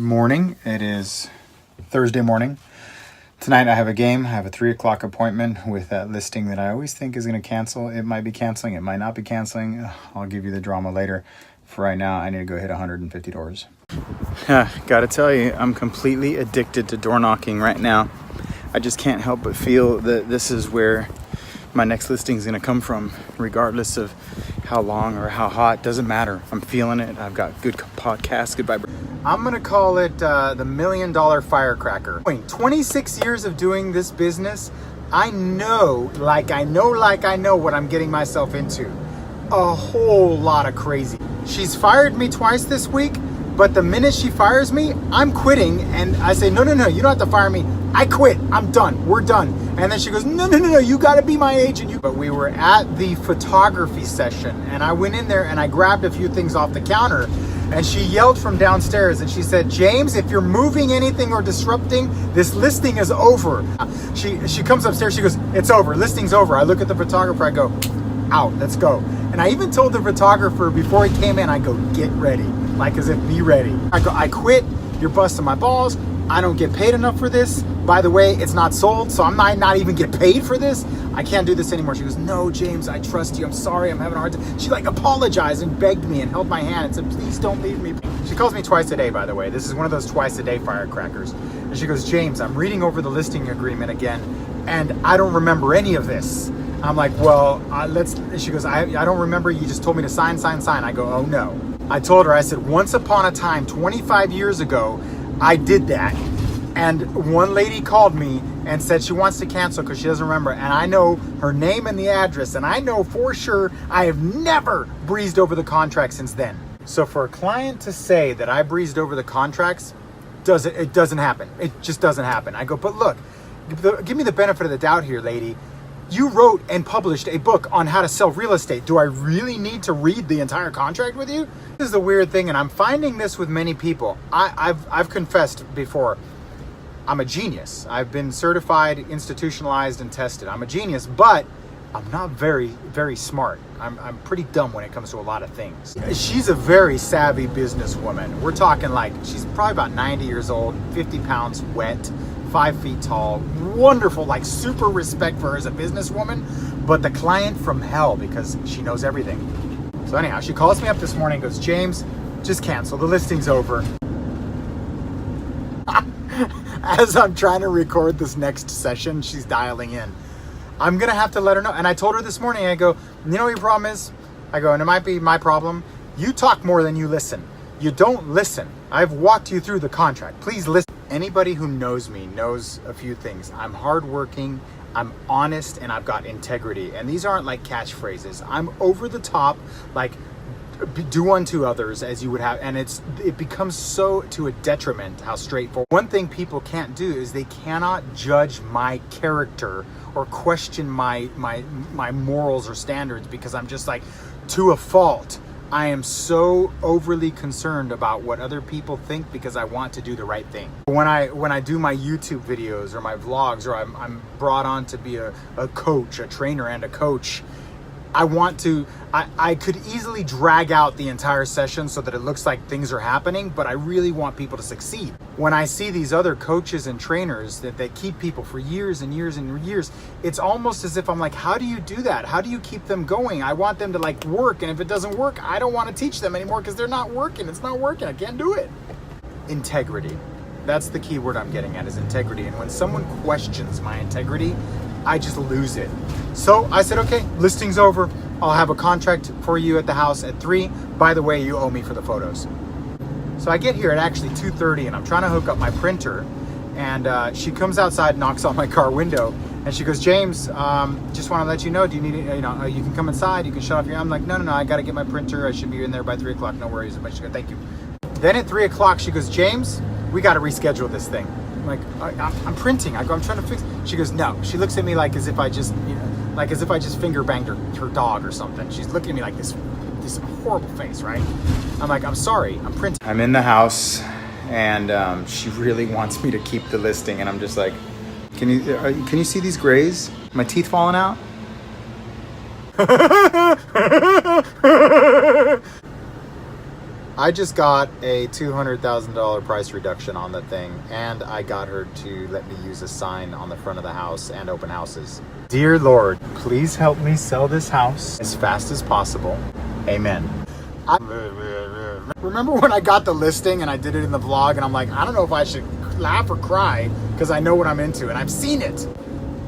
Good morning. It is Thursday morning. Tonight I have a game. I have a 3 o'clock appointment with that listing that I always think is going to cancel. It might be canceling. It might not be canceling. I'll give you the drama later. For right now, I need to go hit 150 doors. Gotta tell you, I'm completely addicted to door knocking right now. I just can't help but feel that this is where my next listing is going to come from, regardless of how long or how hot. Doesn't matter. I'm feeling it. I've got good podcasts, good vibrations. I'm going to call it the $1 million firecracker. 26 years of doing this business, I know what I'm getting myself into. A whole lot of crazy. She's fired me twice this week, but the minute she fires me, I'm quitting. And I say, no, you don't have to fire me. I quit. I'm done. We're done. And then she goes, no, you got to be my agent. But we were at the photography session, and I went in there and I grabbed a few things off the counter. And she yelled from downstairs and she said, James, if you're moving anything or disrupting, this listing is over. She comes upstairs, she goes, it's over, listing's over. I look at the photographer, I go, out, let's go. And I even told the photographer before he came in, I go, get ready, like as if be ready. I go, I quit, you're busting my balls. I don't get paid enough for this. By the way, it's not sold, so I might not even get paid for this. I can't do this anymore. She goes, no, James, I trust you. I'm sorry, I'm having a hard time. She apologized and begged me and held my hand and said, please don't leave me. She calls me twice a day, by the way. This is one of those twice a day firecrackers. And she goes, James, I'm reading over the listing agreement again, and I don't remember any of this. I'm like, well, she goes, I don't remember. You just told me to sign. I go, oh no. I told her, I said, once upon a time, 25 years ago, I did that. And one lady called me and said she wants to cancel because she doesn't remember. And I know her name and the address. And I know for sure I have never breezed over the contract since then. So for a client to say that I breezed over the contracts, it doesn't happen. It just doesn't happen. I go, but look, give me the benefit of the doubt here, lady. You wrote and published a book on how to sell real estate. Do I really need to read the entire contract with you? This is the weird thing, and I'm finding this with many people. I've confessed before. I'm a genius. I've been certified, institutionalized, and tested. I'm a genius, but I'm not very, very smart. I'm pretty dumb when it comes to a lot of things. She's a very savvy businesswoman. We're talking like she's probably about 90 years old, 50 pounds wet, 5 feet tall, wonderful, like super respect for her as a businesswoman, but the client from hell because she knows everything. So anyhow, she calls me up this morning and goes, James, just cancel. The listing's over. As I'm trying to record this next session, she's dialing in. I'm going to have to let her know. And I told her this morning, I go, you know what your problem is? I go, and it might be my problem. You talk more than you listen. You don't listen. I've walked you through the contract. Please listen. Anybody who knows me knows a few things. I'm hardworking, I'm honest, and I've got integrity. And these aren't like catchphrases. I'm over the top, like do unto others as you would have, and it becomes so to a detriment how straightforward. One thing people can't do is they cannot judge my character or question my morals or standards because I'm just like to a fault. I am so overly concerned about what other people think because I want to do the right thing. When I do my YouTube videos or my vlogs, or I'm brought on to be a coach, a trainer and a coach, I could easily drag out the entire session so that it looks like things are happening, but I really want people to succeed. When I see these other coaches and trainers that they keep people for years and years and years, it's almost as if I'm like, how do you do that? How do you keep them going? I want them to like work, and if it doesn't work, I don't want to teach them anymore because they're not working. It's not working. I can't do it. Integrity. That's the key word I'm getting at, is integrity. And when someone questions my integrity, I just lose it. So I said, okay, listing's over. I'll have a contract for you at the house at 3. By the way, you owe me for the photos. So I get here at actually 2:30, and I'm trying to hook up my printer. And she comes outside, knocks on my car window, and she goes, James, just want to let you know, do you need it? You can come inside, you can shut off your, I'm like, no, I got to get my printer. I should be in there by 3 o'clock. No worries. But she goes, thank you. Then at 3 o'clock, she goes, James, we got to reschedule this thing. I'm like, I'm printing. I go, I'm trying to fix. She goes, no. She looks at me like as if I just, finger banged her dog or something. She's looking at me like this horrible face, right? I'm like, I'm sorry, I'm printing. I'm in the house, and she really wants me to keep the listing, and I'm just like, can you see these grays? My teeth falling out? I just got a $200,000 price reduction on the thing, and I got her to let me use a sign on the front of the house and open houses. Dear Lord, please help me sell this house as fast as possible. Amen. Remember when I got the listing and I did it in the vlog and I'm like, I don't know if I should laugh or cry because I know what I'm into and I've seen it.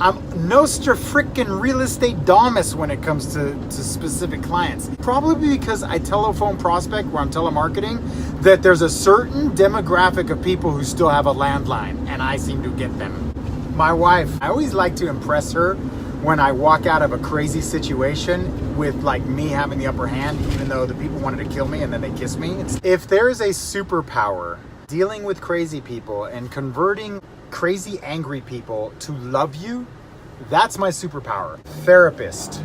I'm nostra frickin' real estate domus when it comes to specific clients. Probably because I telephone prospect where I'm telemarketing that there's a certain demographic of people who still have a landline and I seem to get them. My wife, I always like to impress her when I walk out of a crazy situation with like me having the upper hand, even though the people wanted to kill me and then they kiss me. If there is a superpower dealing with crazy people and converting crazy angry people to love you, that's my superpower. Therapist.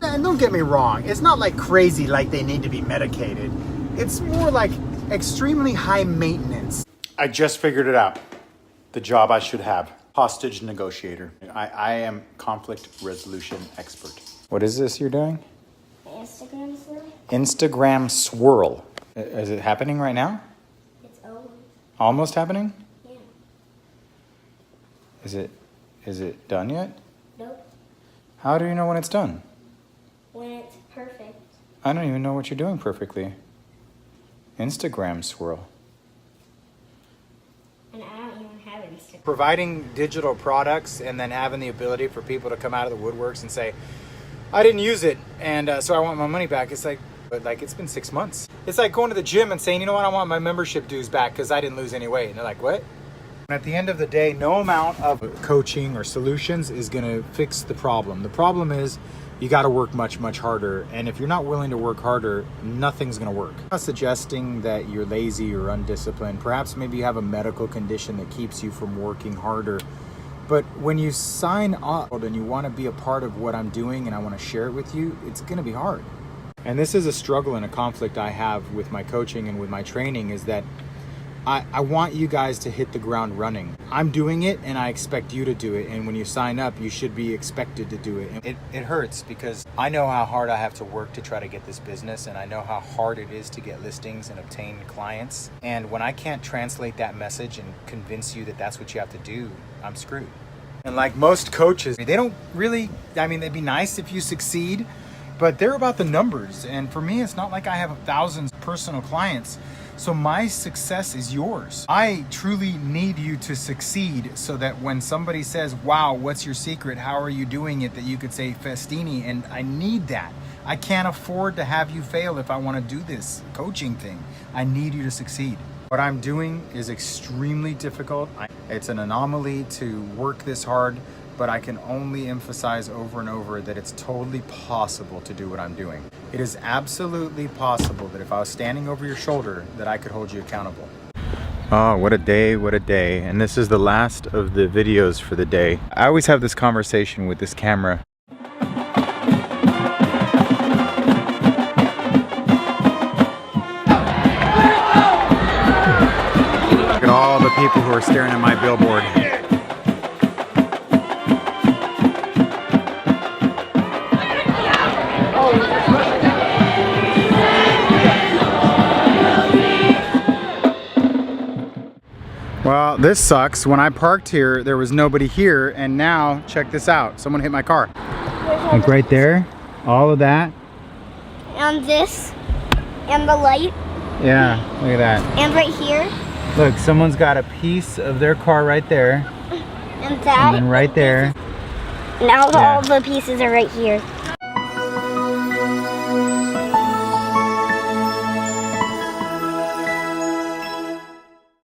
And don't get me wrong, it's not like crazy like they need to be medicated. It's more like extremely high maintenance. I just figured it out. The job I should have. Hostage negotiator. I am conflict resolution expert. What is this you're doing? Instagram swirl. Instagram swirl. Is it happening right now? It's almost. Almost happening? Yeah. Is it done yet? Nope. How do you know when it's done? When it's perfect. I don't even know what you're doing perfectly. Instagram swirl. And I don't even have Instagram. Providing digital products and then having the ability for people to come out of the woodworks and say, I didn't use it and so I want my money back. It's like it's been 6 months. It's like going to the gym and saying, you know what, I want my membership dues back because I didn't lose any weight. And they're like, what? And at the end of the day, no amount of coaching or solutions is going to fix the problem. The problem is you got to work much, much harder. And if you're not willing to work harder, nothing's going to work. I'm not suggesting that you're lazy or undisciplined. Perhaps maybe you have a medical condition that keeps you from working harder. But when you sign up and you want to be a part of what I'm doing and I want to share it with you, it's going to be hard. And this is a struggle and a conflict I have with my coaching and with my training is that I want you guys to hit the ground running. I'm doing it and I expect you to do it. And when you sign up, you should be expected to do it. It hurts because I know how hard I have to work to try to get this business and I know how hard it is to get listings and obtain clients. And when I can't translate that message and convince you that that's what you have to do, I'm screwed. And like most coaches, they don't really, I mean, they'd be nice if you succeed, but they're about the numbers. And for me, it's not like I have thousands of personal clients. So my success is yours. I truly need you to succeed so that when somebody says, wow, what's your secret? How are you doing it? That you could say Festini, and I need that. I can't afford to have you fail if I want to do this coaching thing. I need you to succeed. What I'm doing is extremely difficult. It's an anomaly to work this hard, but I can only emphasize over and over that it's totally possible to do what I'm doing. It is absolutely possible that if I was standing over your shoulder, that I could hold you accountable. Oh, what a day, what a day. And this is the last of the videos for the day. I always have this conversation with this camera. Look at all the people who are staring at my billboard. Well, this sucks. When I parked here, there was nobody here, and now, check this out. Someone hit my car. Like right there, all of that. And this, and the light. Yeah, look at that. And right here. Look, someone's got a piece of their car right there. And that. And then right there. Now all the pieces are right here.